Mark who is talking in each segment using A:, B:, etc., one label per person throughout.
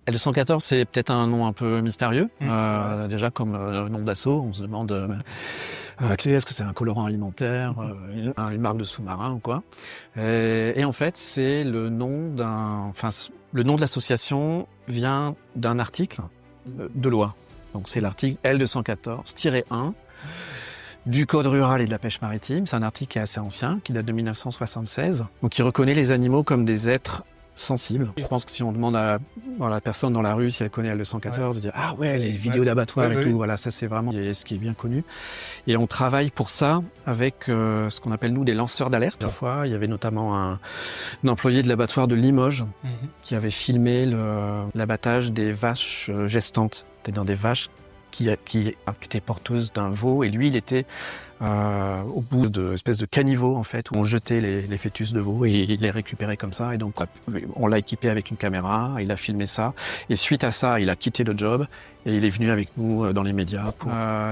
A: L214, c'est peut-être un nom un peu mystérieux. Déjà, comme le nom d'assaut, on se demande est-ce que c'est un colorant alimentaire, une marque de sous-marin ou quoi. Et en fait, c'est le nom le nom de l'association vient d'un article de loi. Donc c'est l'article L214-1 du Code rural et de la pêche maritime. C'est un article qui est assez ancien, qui date de 1976. Donc qui reconnaît les animaux comme des êtres sensibles. Je pense que si on demande à la personne dans la rue si elle connaît L214, elle dit ah ouais, les vidéos d'abattoirs et tout, voilà, ça c'est vraiment ce qui est bien connu. Et on travaille pour ça avec ce qu'on appelle nous des lanceurs d'alerte. Parfois, il y avait notamment un employé de l'abattoir de Limoges qui avait filmé l'abattage des vaches gestantes, c'est-à-dire des vaches qui étaient porteuses d'un veau, et lui il était au bout de espèce de caniveau en fait, où on jetait les fœtus de veau et il les récupérait comme ça. Et donc on l'a équipé avec une caméra, il a filmé ça, et suite à ça il a quitté le job et il est venu avec nous dans les médias.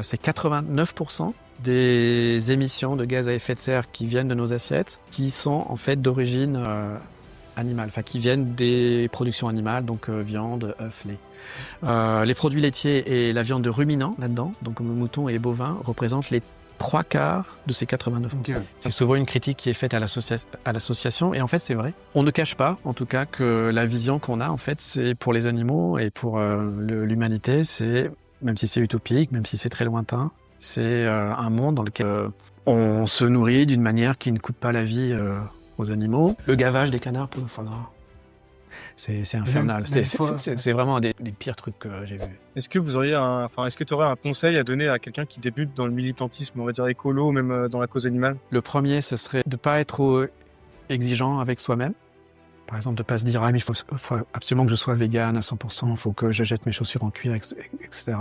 A: C'est 89% des émissions de gaz à effet de serre qui viennent de nos assiettes qui sont en fait d'origine animale, enfin qui viennent des productions animales, donc viande, œufs, lait. Les produits laitiers et la viande de ruminants là-dedans, donc comme le mouton et les bovins, représentent les 3/4 de ces 89%. Okay. C'est souvent une critique qui est faite à l'association, et en fait c'est vrai. On ne cache pas, en tout cas, que la vision qu'on a, en fait, c'est pour les animaux et pour l'humanité, c'est, même si c'est utopique, même si c'est très lointain, c'est un monde dans lequel on se nourrit d'une manière qui ne coûte pas la vie aux animaux. Le gavage des canards pour le foie gras, c'est infernal. C'est vraiment des pires trucs que j'ai vus.
B: Est-ce que vous auriez est-ce que tu aurais un conseil à donner à quelqu'un qui débute dans le militantisme, on va dire écolo, même dans la cause animale?
A: Le premier, ce serait de ne pas être trop exigeant avec soi-même. Par exemple, de ne pas se dire « Ah, mais il faut absolument que je sois vegan à 100%, il faut que je jette mes chaussures en cuir, etc. »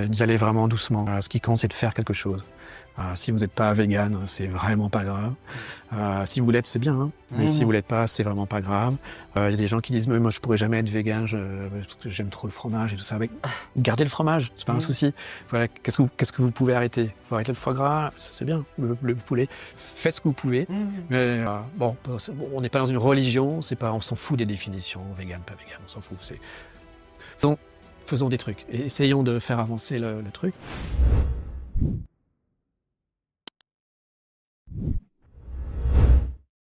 A: D'y aller vraiment doucement. Ce qui compte, c'est de faire quelque chose. Si vous n'êtes pas vegan, c'est vraiment pas grave. Si vous l'êtes, c'est bien, hein. Mais si vous l'êtes pas, c'est vraiment pas grave. Il y a des gens qui disent « Mais moi, je pourrais jamais être vegan parce que j'aime trop le fromage et tout ça. » Gardez le fromage, c'est pas un souci. Voilà, qu'est-ce que vous pouvez arrêter? Il faut arrêter le foie gras, c'est bien, le poulet. Faites ce que vous pouvez. Mais on n'est pas dans une religion, c'est pas, on s'en fout des définitions, vegan, pas vegan, on s'en fout. Donc, faisons des trucs et essayons de faire avancer le truc.